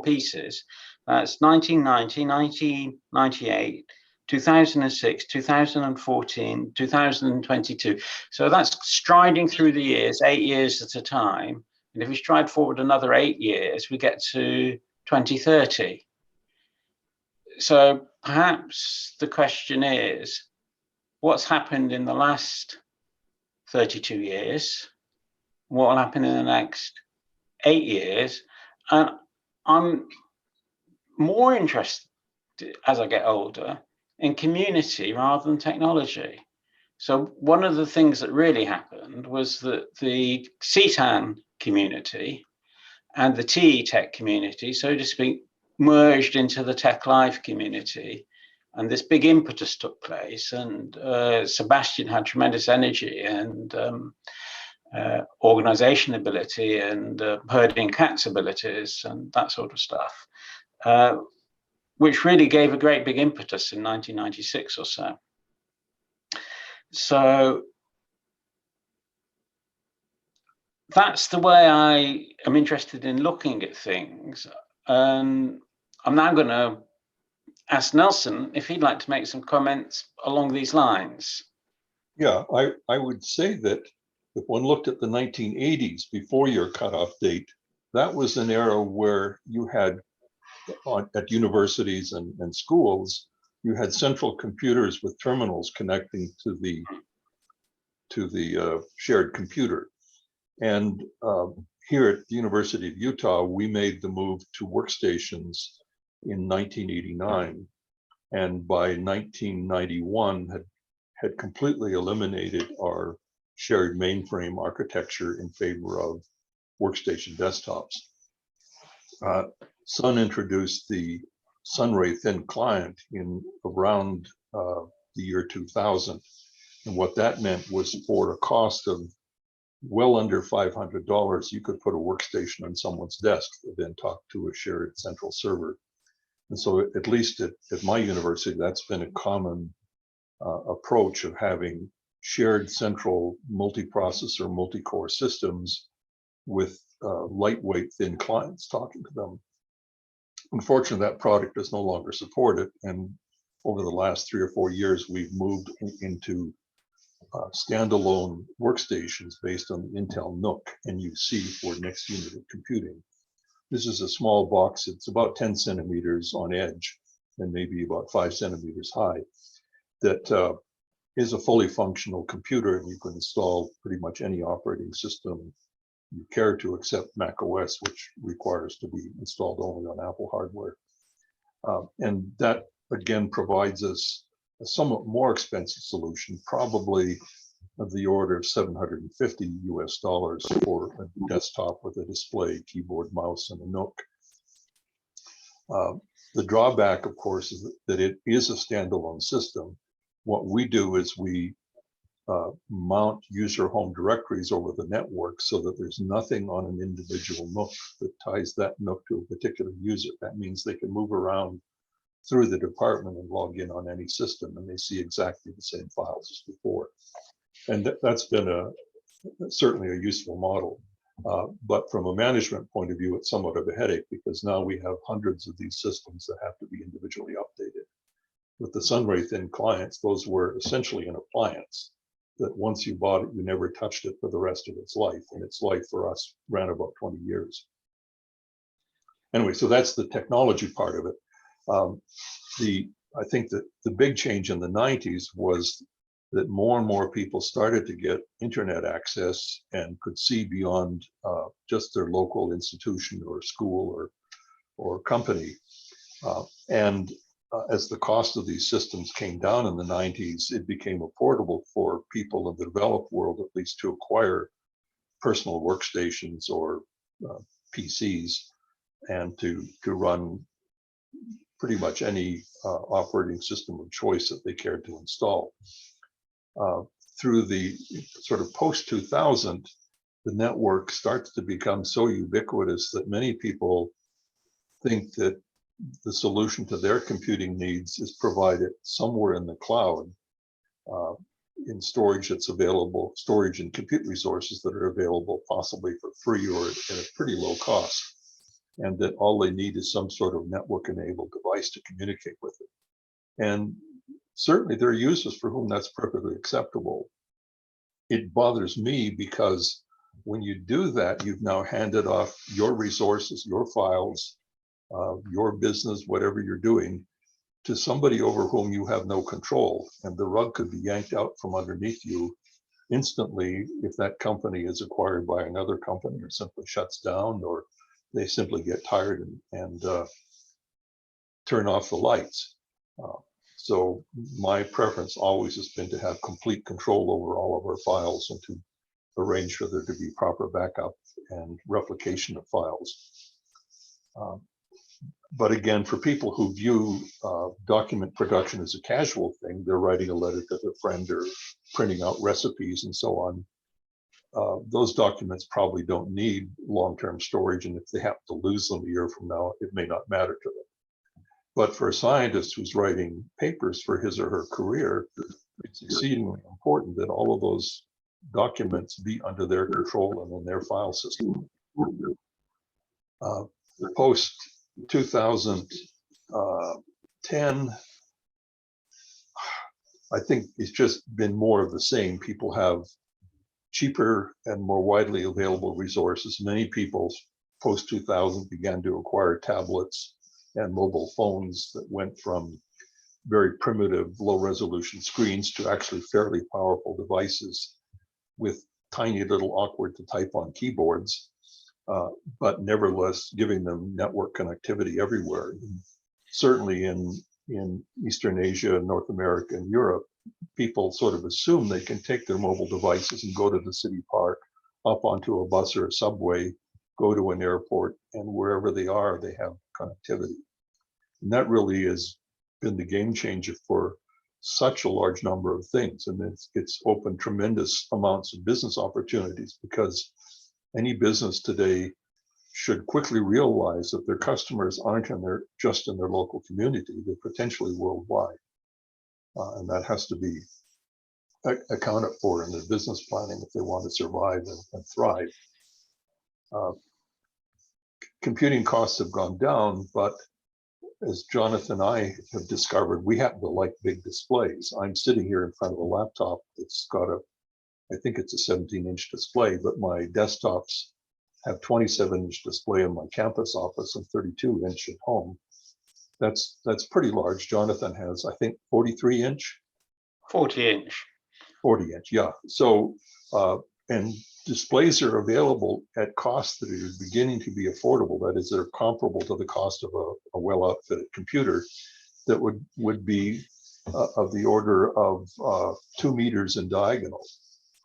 pieces, that's 1990, 1998, 2006, 2014, 2022. So that's striding through the years, 8 years at a time. And if we stride forward another 8 years, we get to 2030. So perhaps the question is, what's happened in the last 32 years? What will happen in the next 8 years? And I'm more interested, as I get older, in community rather than technology. So one of the things that really happened was that the isan community and the TeX community, so to speak, merged into the TeX Live community. And this big impetus took place, and Sebastian had tremendous energy and organization ability and herding cats abilities and that sort of stuff, which really gave a great big impetus in 1996 or so. So that's the way I am interested in looking at things. And I'm now going to ask Nelson if he'd like to make some comments along these lines. Yeah, I would say that if one looked at the 1980s before your cutoff date, that was an era where you had at universities and schools, you had central computers with terminals connecting to the shared computer. And here at the University of Utah, we made the move to workstations in 1989. And by 1991 had completely eliminated our shared mainframe architecture in favor of workstation desktops. Sun introduced the Sunray thin client in around the year 2000. And what that meant was for a cost of well under $500, you could put a workstation on someone's desk and then talk to a shared central server. And so at least at my university, that's been a common approach of having shared central multiprocessor, multi-core systems with lightweight thin clients talking to them. Unfortunately, that product is no longer supported. And over the last 3 or 4 years, we've moved into standalone workstations based on the Intel NUC NUC for next unit of computing. This is a small box. It's about 10 centimeters on edge and maybe about 5 centimeters high. That is a fully functional computer, and you can install pretty much any operating system you care to, except Mac OS, which requires to be installed only on Apple hardware. And that again provides us a somewhat more expensive solution, probably of the order of $750 US for a desktop with a display, keyboard, mouse, and a NUC. The drawback, of course, is that it is a standalone system. What we do is we mount user home directories over the network so that there's nothing on an individual NUC that ties that NUC to a particular user. That means they can move around through the department and log in on any system, and they see exactly the same files as before. And that's been certainly a useful model. But from a management point of view, it's somewhat of a headache because now we have hundreds of these systems that have to be individually updated. With the Sunray thin clients, those were essentially an appliance that once you bought it, you never touched it for the rest of its life. And its life for us ran about 20 years. Anyway, so that's the technology part of it. I think that the big change in the 90s was that more and more people started to get internet access and could see beyond just their local institution or school or company. As the cost of these systems came down in the 90s, it became affordable for people in the developed world, at least, to acquire personal workstations or PCs and to run pretty much any operating system of choice that they cared to install. Through the sort of post-2000, the network starts to become so ubiquitous that many people think that the solution to their computing needs is provided somewhere in the cloud, in storage that's available, storage and compute resources that are available possibly for free or at a pretty low cost, and that all they need is some sort of network-enabled device to communicate with it. And certainly there are users for whom that's perfectly acceptable. It bothers me because when you do that, you've now handed off your resources, your files, your business, whatever you're doing, to somebody over whom you have no control. And the rug could be yanked out from underneath you instantly if that company is acquired by another company or simply shuts down, or they simply get tired and turn off the lights. So my preference always has been to have complete control over all of our files and to arrange for there to be proper backup and replication of files. But again, for people who view document production as a casual thing, they're writing a letter to their friend or printing out recipes and so on. Those documents probably don't need long-term storage, and if they happen to lose them a year from now, it may not matter to them. But for a scientist who's writing papers for his or her career, it's exceedingly important that all of those documents be under their control and in their file system. Post 2010, I think it's just been more of the same. People have cheaper and more widely available resources. Many people post 2000 began to acquire tablets and mobile phones that went from very primitive low resolution screens to actually fairly powerful devices with tiny little awkward to type on keyboards, but nevertheless giving them network connectivity everywhere. Certainly in Eastern Asia, North America, and Europe, people sort of assume they can take their mobile devices and go to the city park, up onto a bus or a subway, go to an airport, and wherever they are, they have connectivity. And that really has been the game changer for such a large number of things. And it's opened tremendous amounts of business opportunities, because any business today should quickly realize that their customers aren't just in their local community, they're potentially worldwide. And that has to be accounted for in their business planning if they want to survive and thrive. Computing costs have gone down, but as Jonathan and I have discovered, we happen to like big displays. I'm sitting here in front of a laptop that's got I think it's a 17-inch display, but my desktops have 27-inch display in my campus office and 32-inch at home. That's pretty large. Jonathan has, I think, 43-inch? 40-inch. 40-inch, yeah. So, and displays are available at costs that are beginning to be affordable. That is, they're comparable to the cost of a well-outfitted computer that would be of the order of 2 meters in diagonal.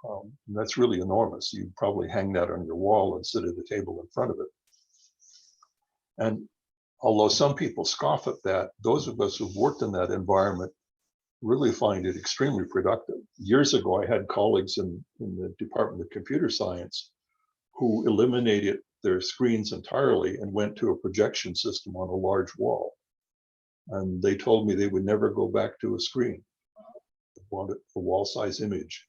And that's really enormous. You'd probably hang that on your wall and sit at a table in front of it. And although some people scoff at that, those of us who've worked in that environment really find it extremely productive. Years ago, I had colleagues in the Department of Computer Science who eliminated their screens entirely and went to a projection system on a large wall. And they told me they would never go back to a screen. They wanted a wall-size image.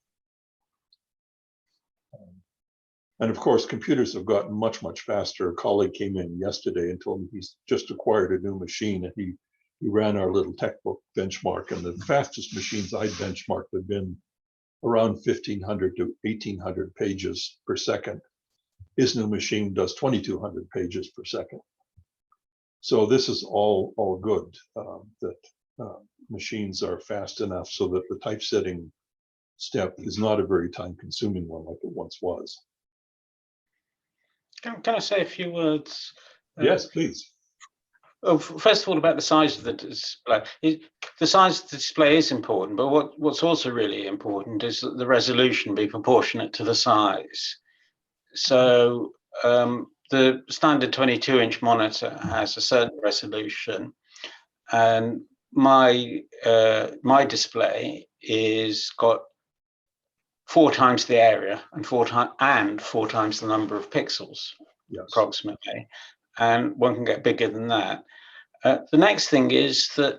And of course, computers have gotten much, much faster. A colleague came in yesterday and told me he's just acquired a new machine, and he ran our little tech book benchmark, and the fastest machines I'd benchmarked have been around 1,500 to 1,800 pages per second. His new machine does 2,200 pages per second. So this is all good, that machines are fast enough so that the typesetting step is not a very time-consuming one like it once was. Can I say a few words? Yes, please. Oh, first of all, about the size of the display. The size of the display is important, but what's also really important is that the resolution be proportionate to the size. So the standard 22-inch monitor has a certain resolution, and my display is got 4 times the area and 4 times the number of pixels, yes, approximately, and one can get bigger than that. The next thing is that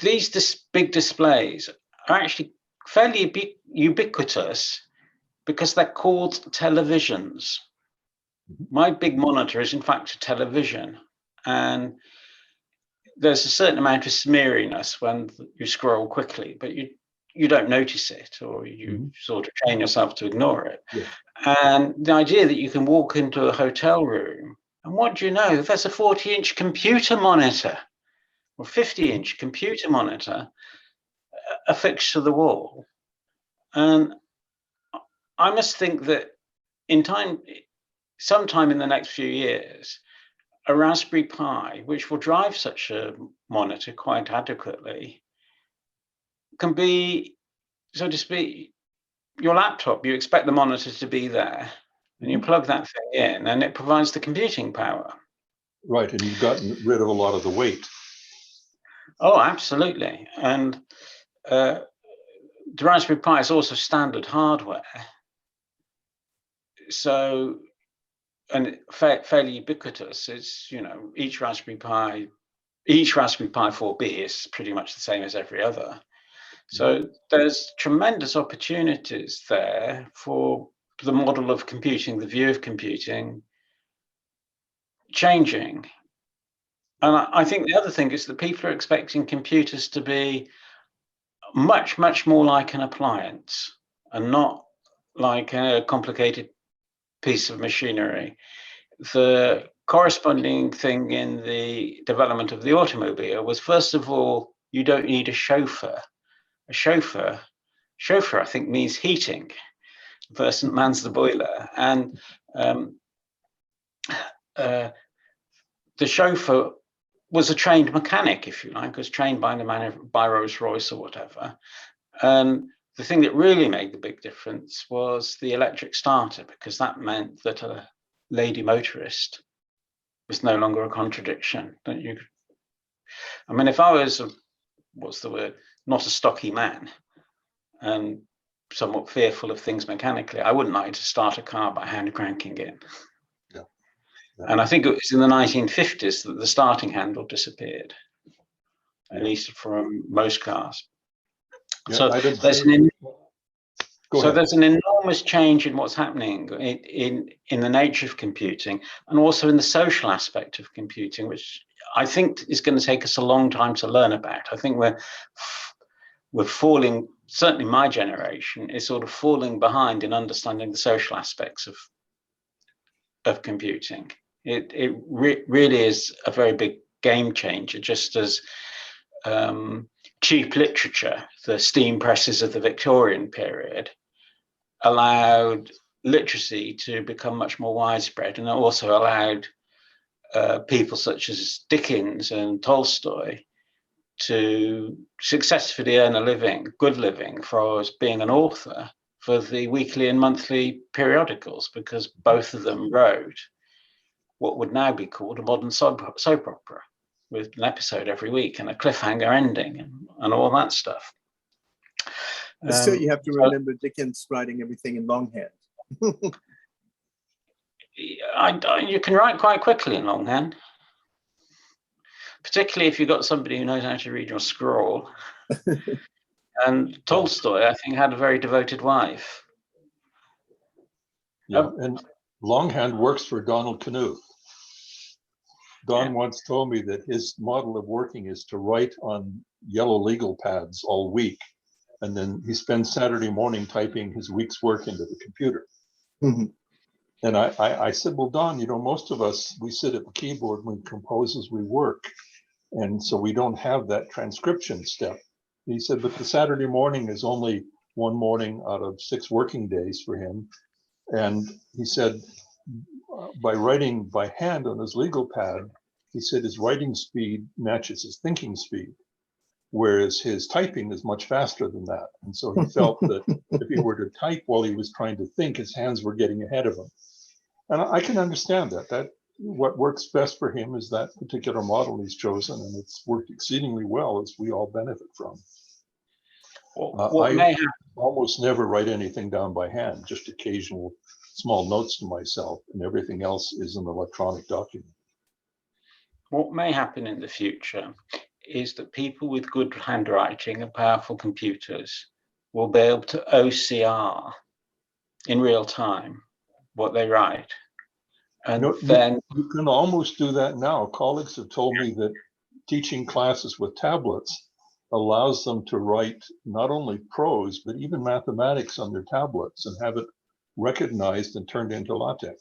these big displays are actually fairly ubiquitous because they're called televisions. My big monitor is in fact a television, and there's a certain amount of smeariness when you scroll quickly, but you don't notice it, or you sort of train yourself to ignore it. Yeah. And the idea that you can walk into a hotel room, and what do you know? There's a 40-inch computer monitor or 50-inch computer monitor affixed to the wall. And I must think that sometime in the next few years, a Raspberry Pi, which will drive such a monitor quite adequately, can be, so to speak, your laptop. You expect the monitor to be there, and you plug that thing in, and it provides the computing power. Right, and you've gotten rid of a lot of the weight. Oh, absolutely. And the Raspberry Pi is also standard hardware. So, and fairly ubiquitous. It's, you know, each Raspberry Pi 4B is pretty much the same as every other. So there's tremendous opportunities there for the model of computing, the view of computing changing. And I think the other thing is that people are expecting computers to be much, much more like an appliance and not like a complicated piece of machinery. The corresponding thing in the development of the automobile was, first of all, you don't need a chauffeur. A chauffeur, I think, means heating. The person mans the boiler. And the chauffeur was a trained mechanic, if you like, was trained by Rolls-Royce or whatever. And the thing that really made the big difference was the electric starter, because that meant that a lady motorist was no longer a contradiction. Don't you? I mean, if I was, not a stocky man and somewhat fearful of things mechanically, I wouldn't like to start a car by hand cranking it. Yeah. And I think it was in the 1950s that the starting handle disappeared, at least from most cars. Yeah, So there's an enormous change in what's happening in the nature of computing, and also in the social aspect of computing, which I think is going to take us a long time to learn about. I think we're falling, certainly my generation is sort of falling behind in understanding the social aspects of computing. It really is a very big game changer, just as cheap literature, the steam presses of the Victorian period, allowed literacy to become much more widespread, and it also allowed people such as Dickens and Tolstoy to successfully earn a living, good living, for being an author for the weekly and monthly periodicals, because both of them wrote what would now be called a modern soap opera, with an episode every week and a cliffhanger ending and all that stuff. But still, you have to remember Dickens writing everything in longhand. You can write quite quickly in longhand, particularly if you've got somebody who knows how to read your scroll. And Tolstoy, I think, had a very devoted wife. Yeah, and longhand works for Donald Knuth. Don once told me that his model of working is to write on yellow legal pads all week, and then he spends Saturday morning typing his week's work into the computer. Mm-hmm. And I said, well, Don, you know, most of us, we sit at the keyboard when we compose as we work. And so we don't have that transcription step. He said, but the Saturday morning is only one morning out of 6 working days for him. And he said, by writing by hand on his legal pad, he said his writing speed matches his thinking speed, whereas his typing is much faster than that. And so he felt that if he were to type while he was trying to think, his hands were getting ahead of him. And I can understand that what works best for him is that particular model he's chosen, and it's worked exceedingly well, as we all benefit from. I almost never write anything down by hand, just occasional small notes to myself, and everything else is an electronic document. What may happen in the future is that people with good handwriting and powerful computers will be able to OCR in real time what they write. And then you can almost do that now. Colleagues have told me that teaching classes with tablets allows them to write not only prose, but even mathematics on their tablets and have it recognized and turned into LaTeX.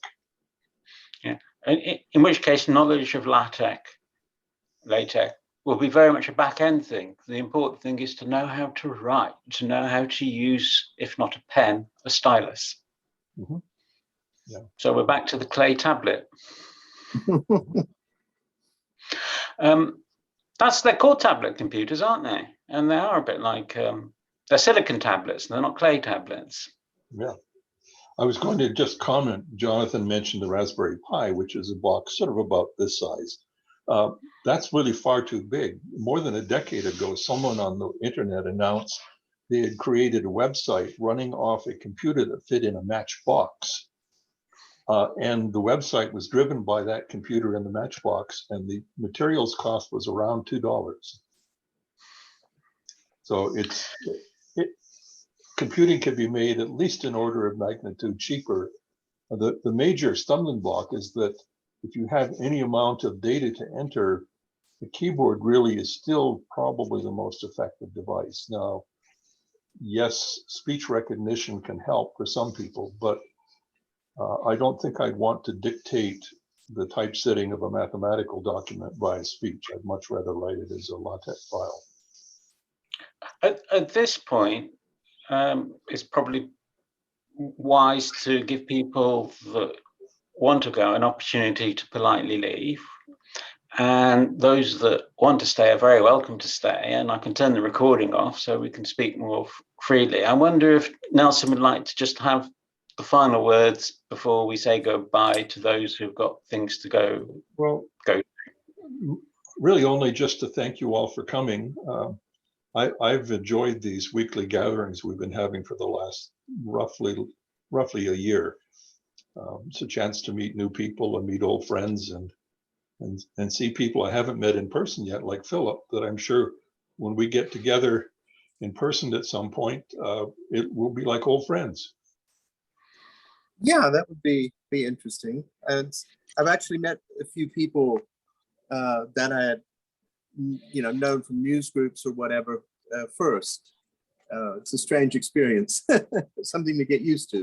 Yeah, in which case knowledge of LaTeX will be very much a back-end thing. The important thing is to know how to write, to know how to use, if not a pen, a stylus. Mm-hmm. Yeah. So we're back to the clay tablet. They're called tablet computers, aren't they? And they are a bit like, they're silicon tablets, they're not clay tablets. Yeah. I was going to just comment, Jonathan mentioned the Raspberry Pi, which is a box sort of about this size. That's really far too big. More than a decade ago, someone on the internet announced they had created a website running off a computer that fit in a matchbox. And the website was driven by that computer in the matchbox, and the materials cost was around $2. So computing can be made at least an order of magnitude cheaper. The major stumbling block is that if you have any amount of data to enter, the keyboard really is still probably the most effective device. Now, yes, speech recognition can help for some people, but I don't think I'd want to dictate the typesetting of a mathematical document by speech. I'd much rather write it as a LaTeX file. At this point, it's probably wise to give people that want to go an opportunity to politely leave. And those that want to stay are very welcome to stay. And I can turn the recording off so we can speak more freely. I wonder if Nelson would like to just have the final words before we say goodbye to those who've got things to go. Well, really only just to thank you all for coming. I've enjoyed these weekly gatherings we've been having for the last roughly a year. It's a chance to meet new people and meet old friends and see people I haven't met in person yet, like Philip, that I'm sure when we get together in person at some point, it will be like old friends. Yeah, that would be interesting. And I've actually met a few people that I had, known from news groups or whatever first. It's a strange experience, something to get used to.